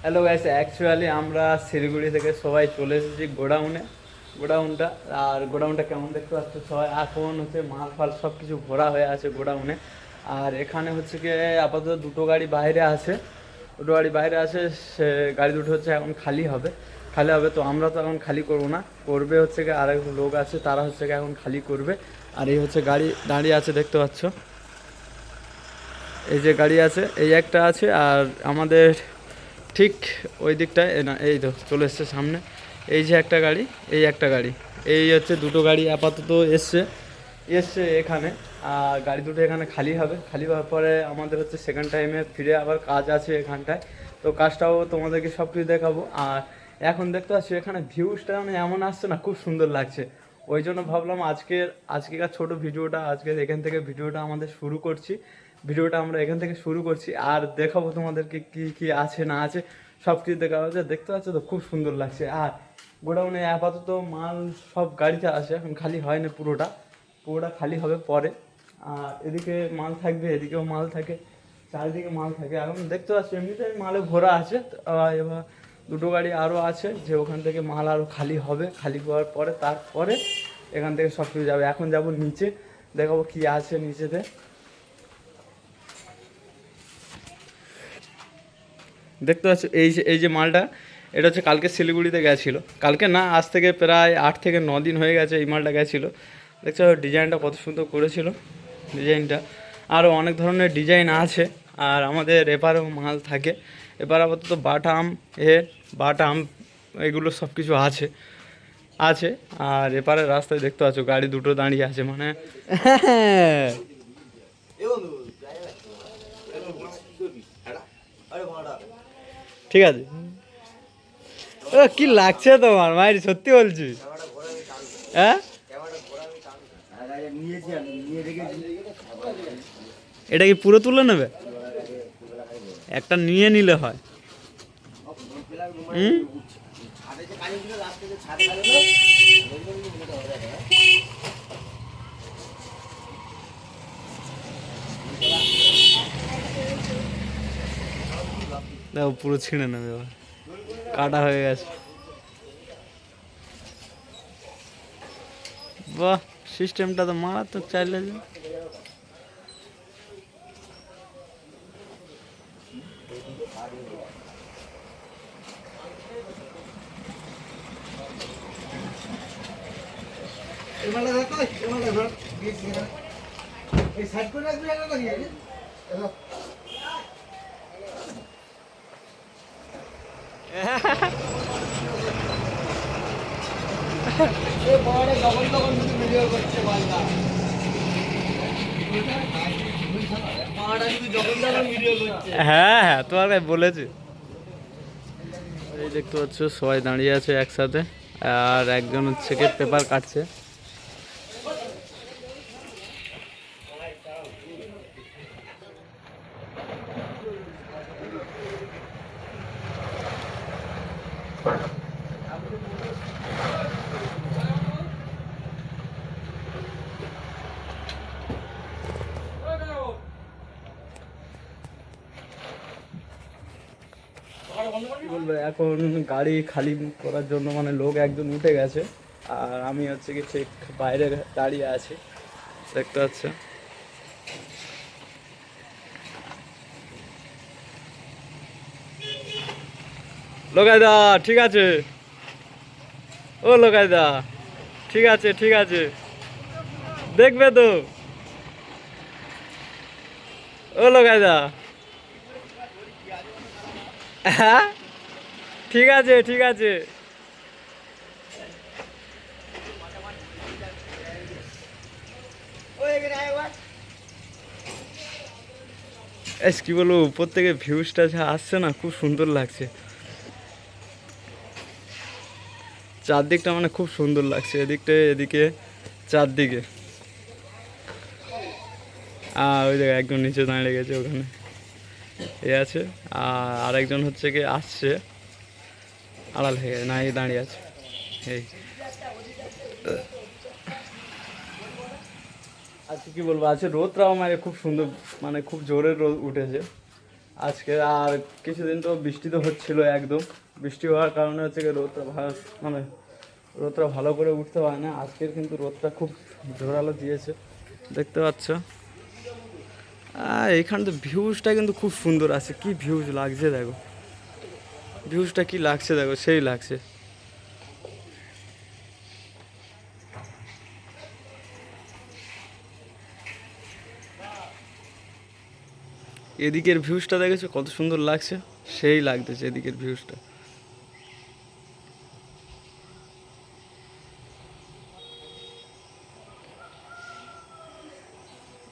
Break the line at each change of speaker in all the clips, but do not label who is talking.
Hello guys, actually আমরা শিলিগুড়ি থেকে সবাই চলে এসেছি গোডাউনটা। আর গোডাউনটা কেমন দেখতে পাচ্ছ সবাই, এখন হচ্ছে মাল ফাল সব কিছু ভরা হয়ে আছে গোডাউনে। আর এখানে হচ্ছে কি আপাতত দুটো গাড়ি বাইরে আছে, সে গাড়ি দুটো হচ্ছে এখন খালি হবে। তো আমরা তো এখন খালি করবো না, করবে হচ্ছে কি আরেক লোক আছে, তারা হচ্ছে কি এখন খালি করবে। আর এই হচ্ছে গাড়ি দাঁড়িয়ে আছে দেখতে পাচ্ছ, এই যে গাড়ি আছে, এই একটা আছে। আর আমাদের ঠিক ওই দিকটায় না, এই তো চলে এসছে সামনে, এই যে একটা গাড়ি, এই একটা গাড়ি, এই হচ্ছে দুটো গাড়ি আপাতত এসছে এখানে। আর গাড়ি দুটো এখানে খালি হওয়ার পরে আমাদের হচ্ছে সেকেন্ড টাইমে ফিরে আবার কাজ আছে এখানটায়। তো কাজটাও তোমাদেরকে সব কিছু দেখাবো। আর এখন দেখতে পাচ্ছি এখানে ভিউজটা মানে এমন আসছে না, খুব সুন্দর লাগছে। ওই জন্য ভাবলাম আজকেকার ছোট ভিডিওটা, আজকে এখান থেকে ভিডিওটা আমরা এখান থেকে শুরু করছি। আর দেখাবো তোমাদেরকে কি কি আছে না আছে, সব কিছু দেখাবো। দেখতে পাচ্ছ তো, খুব সুন্দর লাগছে। আর গোডাউনে আপাতত মাল সব গাড়িতে আসে, এখন খালি হয় না, পুরোটা খালি হবে পরে। আর এদিকে মাল থাকবে, এদিকেও মাল থাকে, চারিদিকে মাল থাকে। এখন দেখতে পাচ্ছি এমনিতে মালে ভরা আছে। এবার দুটো গাড়ি আরও আছে, যে ওখান থেকে মাল আরও খালি হওয়ার পরে তারপরে এখান থেকে সব কিছু যাবে। এখন যাব নিচে, দেখাবো কি আছে নিচেতে। দেখতে পাচ্ছ এই যে মালটা, এটা হচ্ছে কালকে শিলিগুড়িতে গেছিলো, কালকে না, আজ থেকে প্রায় 8 থেকে 9 দিন হয়ে গেছে এই মালটা গেছিলো। দেখছো ডিজাইনটা কত সুন্দর করেছিল, ডিজাইনটা আরও অনেক ধরনের ডিজাইন আছে। আর আমাদের এপারেও মাল থাকে, এবার আপাতত বাটাম এগুলো সব কিছু আছে। আর এপারে রাস্তায় দেখতে পাচ্ছ গাড়ি দুটো দাঁড়িয়ে আছে, মানে ঠিক আছে। ও কি লাগছে তোমার মায়ের, সত্যি বলছি? হ্যাঁ, এটা কি পুরো তুলে নেবে? একটা নিয়ে নিলে হয়। হুম, দেখো পুরো ছিঁড়ে নেবে, এবার কাটা হয়ে গেছে। বাহ, সিস্টেমটা তো মারাত্মক চাইলে যে। হ্যাঁ হ্যাঁ, তোমার কাছে বলেছি। এই দেখতে পাচ্ছ সবাই দাঁড়িয়ে আছে একসাথে, আর একজন হচ্ছে কি পেপার কাটছে। কি বলবো, এখন গাড়ি খালি করার জন্য মানে লোক একজন উঠে গেছে। আর আমি হচ্ছে কি ঠিক বাইরে দাঁড়িয়ে আছি, দেখতে পাচ্ছ। লোকাইদা, ঠিক আছে। ও লোকাইদা, ঠিক আছে, দেখবে তো। ও লোকাইদা, হ্যাঁ, ঠিক আছে। এস কি বলবো, উপর থেকে ভিউজটা যা আসছে না, খুব সুন্দর লাগছে। চারদিকটা মানে খুব সুন্দর লাগছে, এদিকে চারদিকে। আর ওই জায়গায় একজন নিচে দাঁড়িয়ে গেছে, ওখানে এ আছে। আর আরেকজন হচ্ছে কি আসছে, আড়াল হয়ে গেছে, না এই দাঁড়িয়ে আছে। এই আজকে কি বলবো, আছে রোদটাও মানে খুব সুন্দর, মানে খুব জোরে রোদ উঠেছে। আজকে আর কিছুদিন তো বৃষ্টি তো হচ্ছিলো একদম, বৃষ্টি হওয়ার কারণে হচ্ছে কি রোদটা মানে রোদটা ভালো করে উঠতে পারে না। আজকের কিন্তু রোদটা খুব জোরালো দিয়েছে, দেখতে পাচ্ছ। আর এইখানটা ভিউজটা কিন্তু খুব সুন্দর আছে, কি ভিউজ লাগছে দেখো, ভিউজটা কি লাগছে দেখো, সেই লাগছে। এদিকের ভিউজটা দেখেছো কত সুন্দর লাগছে, সেই লাগতেছে এদিকের ভিউজটা।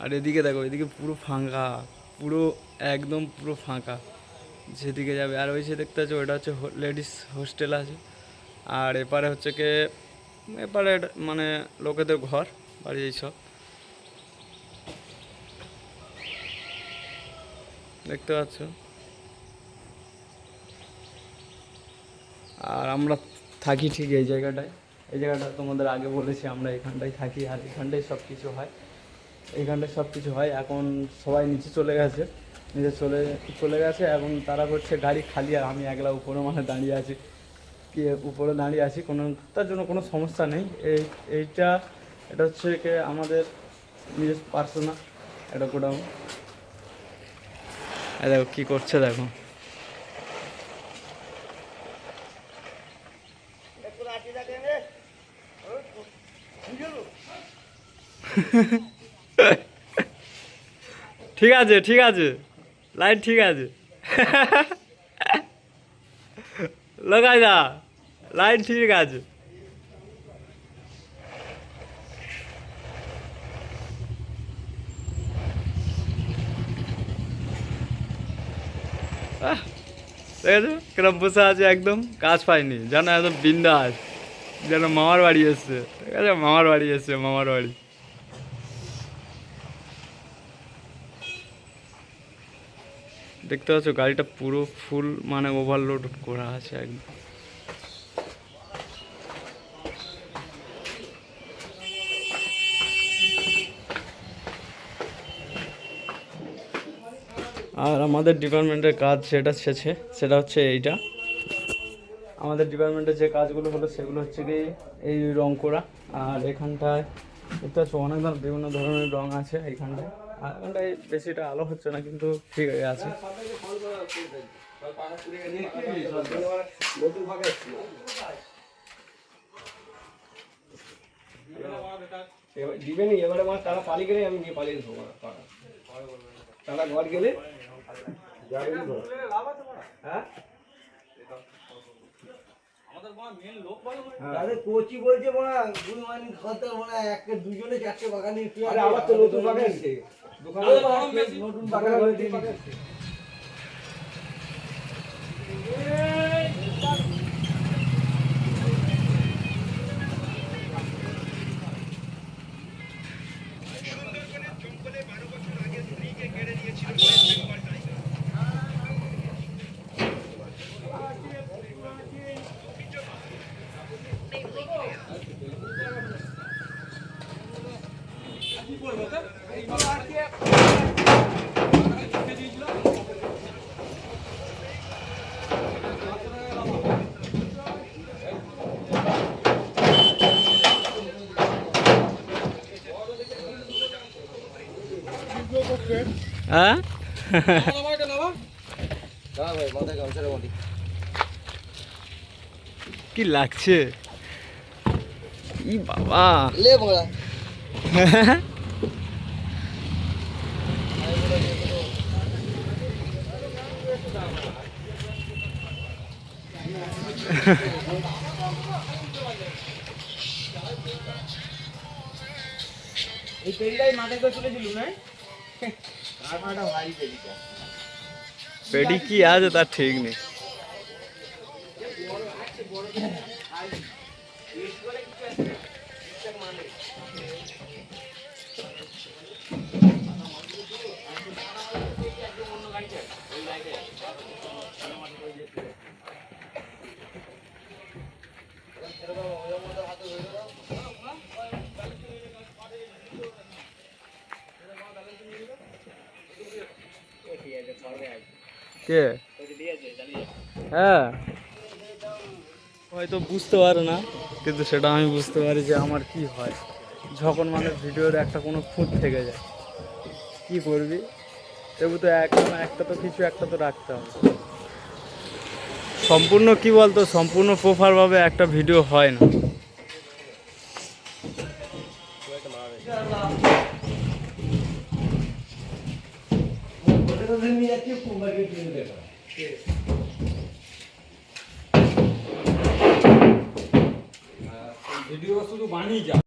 আর এদিকে দেখো, এদিকে পুরো ফাঁকা, পুরো একদম পুরো ফাঁকা, যেদিকে যাবে। আর ওই যে দেখতে পাচ্ছ ওটা হচ্ছে লেডিস হোস্টেল আছে। আর এপারে হচ্ছে কি, এপারে মানে লোকেদের ঘর বাড়ি এইসব দেখতে পাচ্ছ। আর আমরা থাকি ঠিক এই জায়গাটায়, এই জায়গাটা তোমাদের আগে বলেছি, আমরা এখানটায় থাকি। আর এখানটায় সব কিছু হয়, এইখানটায় সব কিছু হয়। এখন সবাই নিচে চলে গেছে, নিচে চলে চলে গেছে। এখন তারা করছে গাড়ি খালি, আর আমি একলা উপরে মানে দাঁড়িয়ে আছি, কি উপরে দাঁড়িয়ে আছি, কোনো তার জন্য কোনো সমস্যা নেই। এইটা এটা হচ্ছে কি আমাদের নিজের পার্সোনাল একটা গোডাউন। দেখো কী করছে দেখো। ঠিক আছে, ঠিক আছে, লাইন ঠিক আছে। লাগাই দা, লাইন ঠিক আছে। দেখেছো কিরম বসে আছে, একদম কাজ পাইনি, যেন একদম বিন্দাস, যেন মামার বাড়ি এসছে। ঠিক আছে, মামার বাড়ি এসছে, মামার বাড়ি। দেখতে পাচ্ছ গাড়িটা পুরো ফুল মানে ওভারলোড করা আছে একদম। আর আমাদের ডিপার্টমেন্টের কাজ যেটা শেষে, সেটা হচ্ছে এইটা। আমাদের ডিপার্টমেন্টের যে কাজগুলো হলো সেগুলো হচ্ছে কি এই রং করা। আর এখানটায় দেখতে পাচ্ছ অনেক বিভিন্ন ধরনের রং আছে এইখানটায়। আর এখানটায় বেশিটা আলো হচ্ছে না, কিন্তু ঠিক আছে।
দিবেনি এবারে আমার তারা পালিয়ে গেলে আমি গিয়ে পালিয়ে দেবো, তারা ঘর গেলে হ্যাঁ কোচি বলছে দুজনে চারটে বাগানে আবার তো নতুন বাগান নতুন বাগান
হ্যাঁ কি লাগছে, ই বাবা
লে বড়া এই পেড়িটাই মাথায় করে চলেছিল না, কার মাটা ভারী পেড়িটা,
পেডি কি আছে তার ঠিক নেই।
ঠিক আছে,
কে? হ্যাঁ, হয়তো বুঝতে পারে না, কিন্তু সেটা আমি বুঝতে পারি যে আমার কি হয় যখন মানে ভিডিওর একটা কোনো খুঁত থেকে যায়। কি করবি, তবু তো একটা তো কিছু একটা তো রাখতে হবে। সম্পূর্ণ কি বলতো, সম্পূর্ণ প্রপারভাবে একটা ভিডিও হয় না।
ভিডিও শুধু বানিয়ে যা।